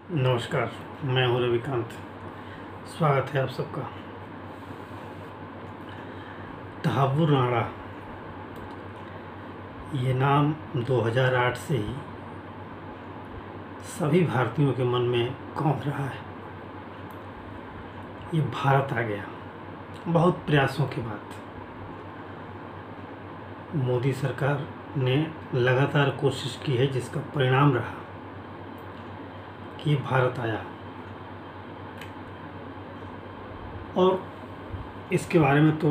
नमस्कार। मैं हूं रविकांत। स्वागत है आप सबका। तहावुर राणा ये नाम 2008 से ही सभी भारतीयों के मन में कौंध रहा है। ये भारत आ गया बहुत प्रयासों के बाद। मोदी सरकार ने लगातार कोशिश की है, जिसका परिणाम रहा कि भारत आया। और इसके बारे में तो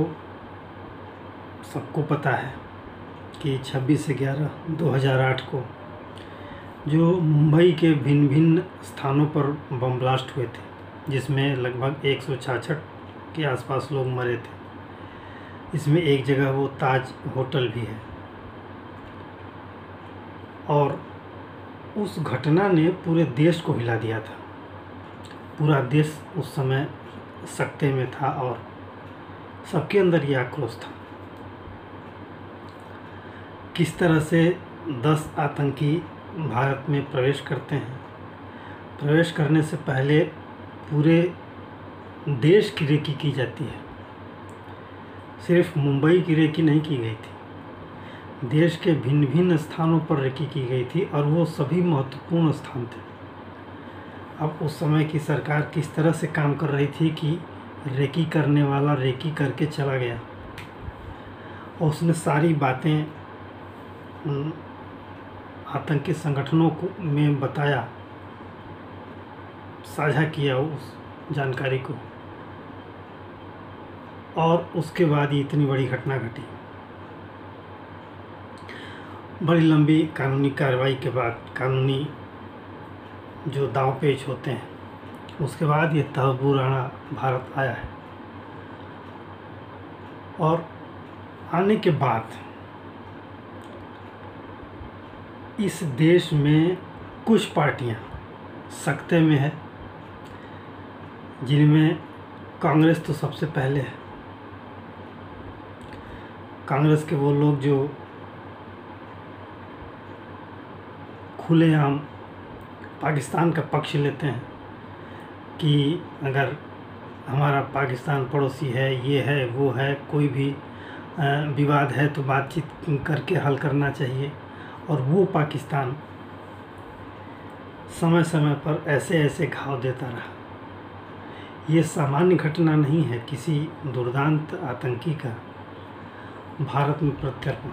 सबको पता है कि 26/11/2008 को जो मुंबई के भिन्न भिन्न स्थानों पर बम ब्लास्ट हुए थे, जिसमें लगभग 166 के आसपास लोग मरे थे। इसमें एक जगह वो ताज होटल भी है। और उस घटना ने पूरे देश को हिला दिया था। पूरा देश उस समय सकते में था और सबके अंदर ये आक्रोश था। किस तरह से 10 आतंकी भारत में प्रवेश करते हैं। प्रवेश करने से पहले पूरे देश की रेकी की जाती है। सिर्फ मुंबई की रेकी नहीं की गई थी, देश के भिन्न भिन्न स्थानों पर रेकी की गई थी और वो सभी महत्वपूर्ण स्थान थे। अब उस समय की सरकार किस तरह से काम कर रही थी कि रेकी करने वाला रेकी करके चला गया और उसने सारी बातें आतंकी संगठनों को में बताया, साझा किया उस जानकारी को, और उसके बाद ये इतनी बड़ी घटना घटी। बड़ी लंबी कानूनी कार्रवाई के बाद, कानूनी जो दांव पेच होते हैं, उसके बाद ये तहावुर राणा भारत आया है। और आने के बाद इस देश में कुछ पार्टियां सकते में है, जिनमें कांग्रेस तो सबसे पहले है। कांग्रेस के वो लोग जो खुलेआम पाकिस्तान का पक्ष लेते हैं कि अगर हमारा पाकिस्तान पड़ोसी है, ये है, वो है, कोई भी विवाद है तो बातचीत करके हल करना चाहिए। और वो पाकिस्तान समय समय पर ऐसे ऐसे घाव देता रहा। ये सामान्य घटना नहीं है किसी दुर्दांत आतंकी का भारत में प्रत्यर्पण।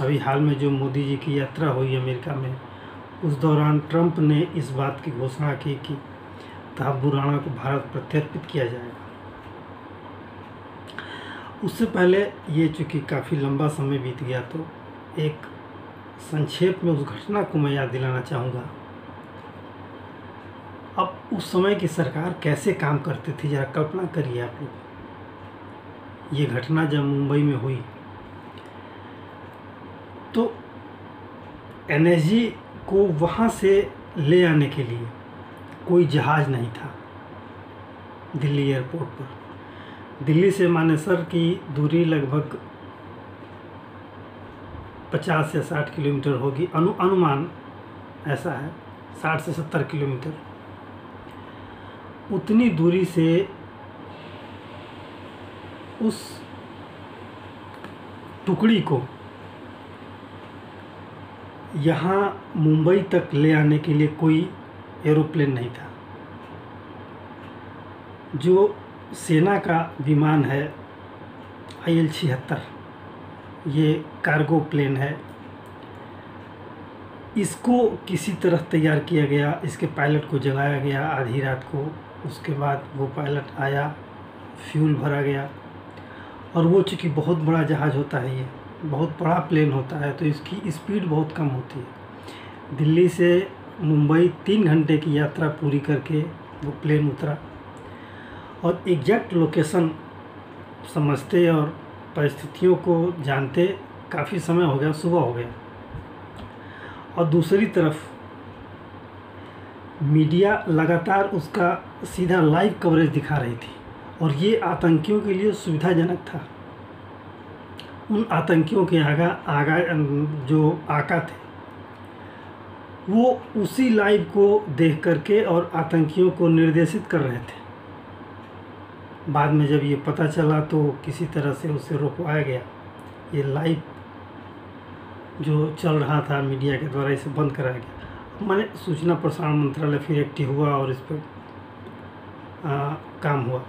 अभी हाल में जो मोदी जी की यात्रा हुई अमेरिका में, उस दौरान ट्रंप ने इस बात की घोषणा की कि तहावुर राणा को भारत प्रत्यर्पित किया जाएगा। उससे पहले ये चूँकि काफ़ी लंबा समय बीत गया, तो एक संक्षेप में उस घटना को मैं याद दिलाना चाहूँगा। अब उस समय की सरकार कैसे काम करती थी, ज़रा कल्पना करिए आप लोग। ये घटना जब मुंबई में हुई तो एनएसजी को वहाँ से ले आने के लिए कोई जहाज़ नहीं था दिल्ली एयरपोर्ट पर। दिल्ली से मानेसर की दूरी लगभग 50 या 60 किलोमीटर होगी, अनुमान ऐसा है, 60 से 70 किलोमीटर। उतनी दूरी से उस टुकड़ी को यहाँ मुंबई तक ले आने के लिए कोई एरोप्लेन नहीं था। जो सेना का विमान है IL-76, ये कार्गो प्लेन है, इसको किसी तरह तैयार किया गया। इसके पायलट को जगाया गया आधी रात को। उसके बाद वो पायलट आया, फ्यूल भरा गया। और वो चूँकि बहुत बड़ा जहाज़ होता है, ये बहुत बड़ा प्लेन होता है, तो इसकी स्पीड बहुत कम होती है। दिल्ली से मुंबई 3 घंटे की यात्रा पूरी करके वो प्लेन उतरा और एग्जैक्ट लोकेशन समझते और परिस्थितियों को जानते काफ़ी समय हो गया, सुबह हो गया। और दूसरी तरफ मीडिया लगातार उसका सीधा लाइव कवरेज दिखा रही थी और ये आतंकियों के लिए सुविधाजनक था। उन आतंकियों के आगा जो आका थे वो उसी लाइव को देख करके और आतंकियों को निर्देशित कर रहे थे। बाद में जब ये पता चला तो किसी तरह से उसे रोकवाया गया। ये लाइव जो चल रहा था मीडिया के द्वारा, इसे बंद कराया गया। मैंने सूचना प्रसारण मंत्रालय फिर एक्टिव हुआ और इस पर काम हुआ।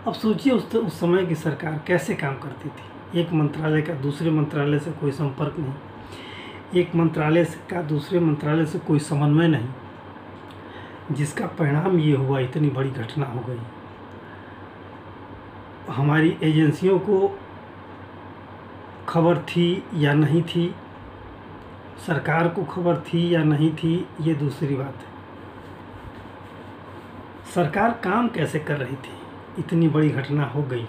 अब सोचिए उस समय की सरकार कैसे काम करती थी। एक मंत्रालय का दूसरे मंत्रालय से कोई संपर्क नहीं, एक मंत्रालय का दूसरे मंत्रालय से कोई समन्वय नहीं, जिसका परिणाम ये हुआ इतनी बड़ी घटना हो गई। हमारी एजेंसियों को खबर थी या नहीं थी, सरकार को खबर थी या नहीं थी, ये दूसरी बात है। सरकार काम कैसे कर रही थी, इतनी बड़ी घटना हो गई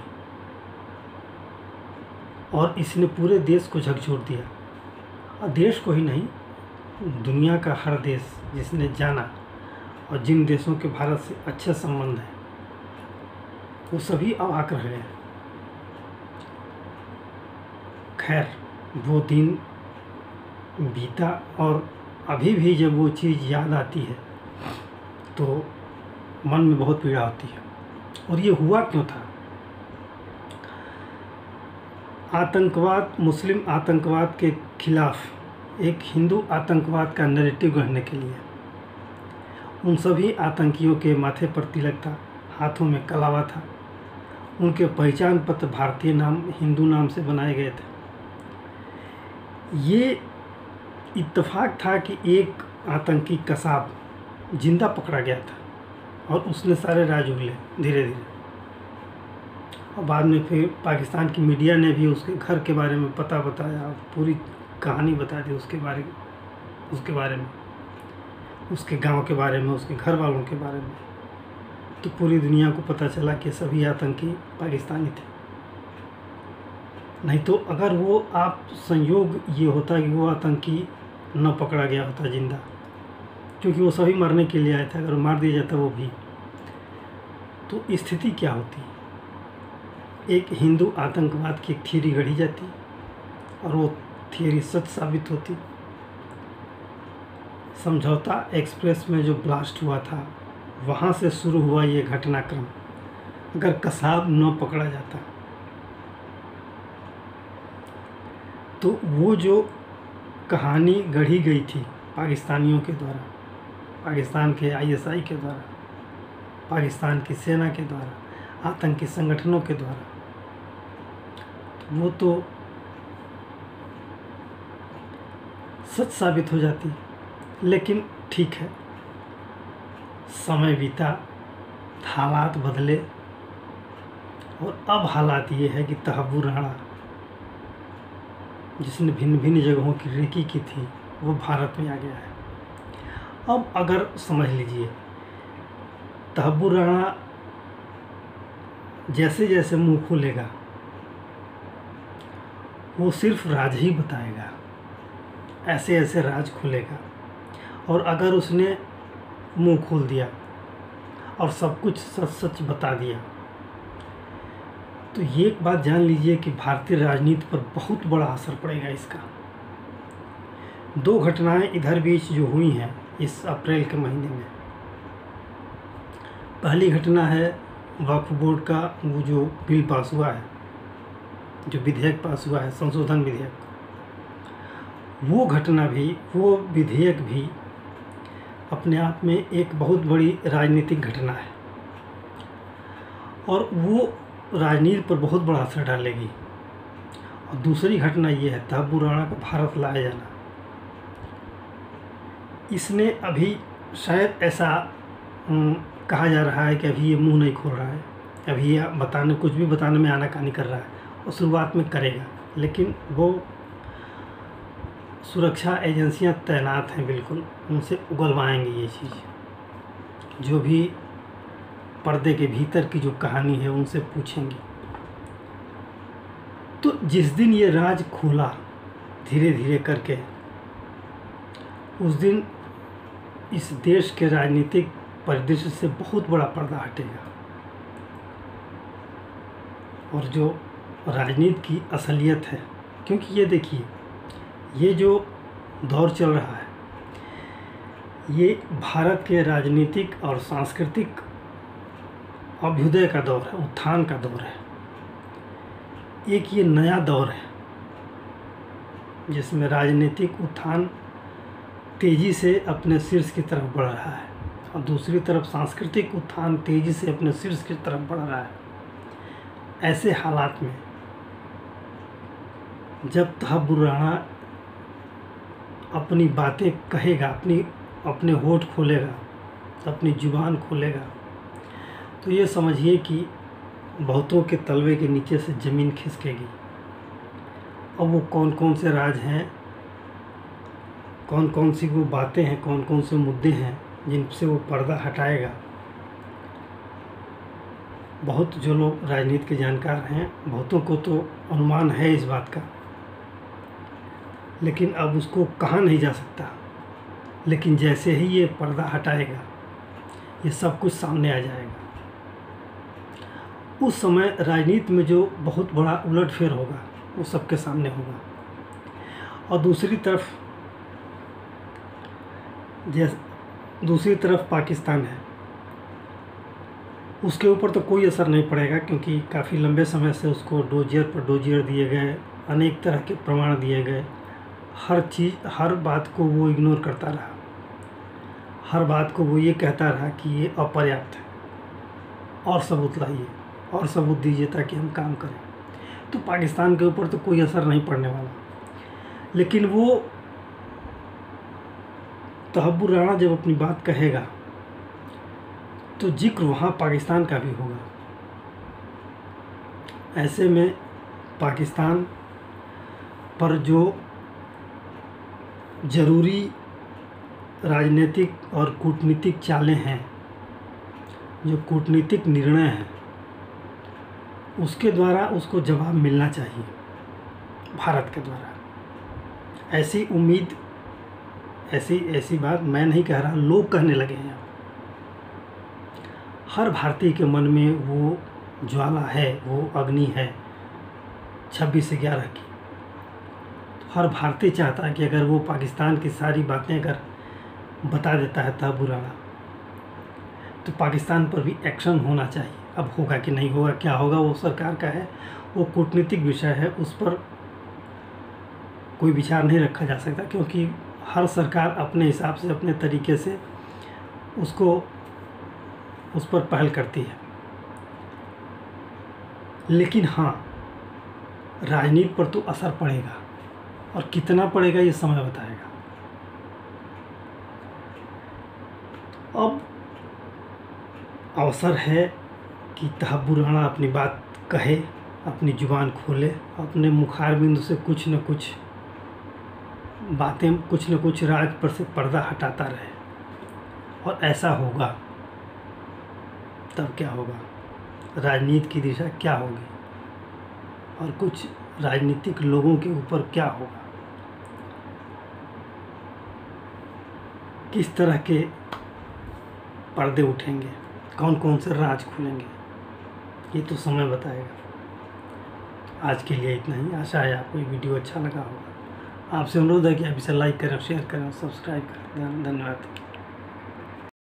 और इसने पूरे देश को झकझोर दिया। और देश को ही नहीं, दुनिया का हर देश जिसने जाना और जिन देशों के भारत से अच्छे संबंध हैं, वो सभी अवाक रह गए। खैर, वो दिन बीता और अभी भी जब वो चीज़ याद आती है तो मन में बहुत पीड़ा होती है। और ये हुआ क्यों था? आतंकवाद, मुस्लिम आतंकवाद के खिलाफ एक हिंदू आतंकवाद का नैरेटिव गढ़ने के लिए उन सभी आतंकियों के माथे पर तिलक था, हाथों में कलावा था, उनके पहचान पत्र भारतीय नाम, हिंदू नाम से बनाए गए थे। ये इत्तेफाक था कि एक आतंकी कसाब जिंदा पकड़ा गया था और उसने सारे राज उगले धीरे धीरे। और बाद में फिर पाकिस्तान की मीडिया ने भी उसके घर के बारे में पता बताया, पूरी कहानी बता दी उसके बारे में, उसके गांव के बारे में, उसके घर वालों के बारे में। तो पूरी दुनिया को पता चला कि सभी आतंकी पाकिस्तानी थे। नहीं तो अगर वो आप संयोग ये होता कि वो आतंकी न पकड़ा गया होता जिंदा, क्योंकि वो सभी मरने के लिए आए थे, अगर मार दिया जाता वो भी, तो स्थिति क्या होती? एक हिंदू आतंकवाद की एक थियरी गढ़ी जाती और वो थियरी सच साबित होती। समझौता एक्सप्रेस में जो ब्लास्ट हुआ था, वहाँ से शुरू हुआ ये घटनाक्रम। अगर कसाब न पकड़ा जाता तो वो जो कहानी गढ़ी गई थी पाकिस्तानियों के द्वारा, पाकिस्तान के ISI के द्वारा, पाकिस्तान की सेना के द्वारा, आतंकी संगठनों के द्वारा, वो तो सच साबित हो जाती। लेकिन ठीक है, समय बीता, हालात बदले और अब हालात ये है कि तहब्बुर राणा, जिसने भिन्न भिन्न जगहों की रेकी की थी, वो भारत में आ गया है। अब अगर समझ लीजिए, तहब्बुर राणा जैसे जैसे मुंह खोलेगा वो सिर्फ राज ही बताएगा, ऐसे ऐसे राज खुलेगा। और अगर उसने मुंह खोल दिया और सब कुछ सच सच बता दिया तो ये एक बात जान लीजिए कि भारतीय राजनीति पर बहुत बड़ा असर पड़ेगा इसका। 2 घटनाएं इधर बीच जो हुई हैं इस अप्रैल के महीने में। पहली घटना है वक्फ बोर्ड का वो जो बिल पास हुआ है, जो विधेयक पास हुआ है, संशोधन विधेयक। वो घटना भी, वो विधेयक भी अपने आप में एक बहुत बड़ी राजनीतिक घटना है और वो राजनीति पर बहुत बड़ा असर डालेगी। और दूसरी घटना ये है तहब्बुर राणा को भारत लाया जाना। इसने अभी शायद ऐसा कहा जा रहा है कि अभी ये मुंह नहीं खोल रहा है, अभी ये कुछ भी बताने में आनाकानी कर रहा है, और शुरुआत में करेगा। लेकिन वो सुरक्षा एजेंसियां तैनात हैं, बिल्कुल उनसे उगलवाएंगे ये चीज़। जो भी पर्दे के भीतर की जो कहानी है उनसे पूछेंगी। तो जिस दिन ये राज खुला धीरे धीरे करके, उस दिन इस देश के राजनीतिक परिदृश्य से बहुत बड़ा पर्दा हटेगा और जो राजनीति की असलियत है। क्योंकि ये देखिए, ये जो दौर चल रहा है ये भारत के राजनीतिक और सांस्कृतिक अभ्युदय का दौर है, उत्थान का दौर है। एक ये नया दौर है जिसमें राजनीतिक उत्थान तेज़ी से अपने शीर्ष की तरफ बढ़ रहा है और दूसरी तरफ सांस्कृतिक उत्थान तेज़ी से अपने शीर्ष की तरफ बढ़ रहा है। ऐसे हालात में जब तहब्बुर राणा अपनी बातें कहेगा, अपने होठ खोलेगा, अपनी जुबान खोलेगा, तो ये समझिए कि बहुतों के तलवे के नीचे से ज़मीन खिसकेगी। अब वो कौन कौन से राज हैं, कौन कौन सी वो बातें हैं, कौन कौन से मुद्दे हैं जिनसे वो पर्दा हटाएगा। बहुत जो लोग राजनीति के जानकार हैं, बहुतों को तो अनुमान है इस बात का, लेकिन अब उसको कहा नहीं जा सकता। लेकिन जैसे ही ये पर्दा हटाएगा, ये सब कुछ सामने आ जाएगा। उस समय राजनीति में जो बहुत बड़ा उलटफेर होगा वो सबके सामने होगा। और दूसरी तरफ पाकिस्तान है, उसके ऊपर तो कोई असर नहीं पड़ेगा, क्योंकि काफ़ी लंबे समय से उसको डोजियर पर डोजियर दिए गए, अनेक तरह के प्रमाण दिए गए। हर बात को वो इग्नोर करता रहा, हर बात को वो ये कहता रहा कि ये अपर्याप्त है, और सबूत लाइए, और सबूत दीजिए ताकि हम काम करें। तो पाकिस्तान के ऊपर तो कोई असर नहीं पड़ने वाला। लेकिन वो तहब्बुर राणा जब अपनी बात कहेगा तो जिक्र वहाँ पाकिस्तान का भी होगा। ऐसे में पाकिस्तान पर जो ज़रूरी राजनीतिक और कूटनीतिक चालें हैं, जो कूटनीतिक निर्णय हैं, उसके द्वारा उसको जवाब मिलना चाहिए भारत के द्वारा। ऐसी उम्मीद, ऐसी बात मैं नहीं कह रहा, लोग कहने लगे हैं। हर भारतीय के मन में वो ज्वाला है, वो अग्नि है 26/11 की। हर भारतीय चाहता है कि अगर वो पाकिस्तान की सारी बातें अगर बता देता है तहब्बुर राणा, तो पाकिस्तान पर भी एक्शन होना चाहिए। अब होगा कि नहीं होगा, क्या होगा, वो सरकार का है, वो कूटनीतिक विषय है, उस पर कोई विचार नहीं रखा जा सकता, क्योंकि हर सरकार अपने हिसाब से, अपने तरीके से उस पर पहल करती है। लेकिन हाँ, राजनीति पर तो असर पड़ेगा, और कितना पड़ेगा ये समय बताएगा। अब अवसर है कि तहब्बुर राणा अपनी बात कहे, अपनी जुबान खोले, अपने मुखारबिंद से कुछ न कुछ बातें, कुछ न कुछ राज पर से पर्दा हटाता रहे। और ऐसा होगा तब क्या होगा, राजनीति की दिशा क्या होगी, और कुछ राजनीतिक लोगों के ऊपर क्या होगा, किस तरह के पर्दे उठेंगे, कौन कौन से राज खुलेंगे, ये तो समय बताएगा। आज के लिए इतना ही। आशा है आपको ये वीडियो अच्छा लगा होगा। आपसे अनुरोध है कि आप इसे लाइक करें, शेयर करें, सब्सक्राइब करें। धन्यवाद।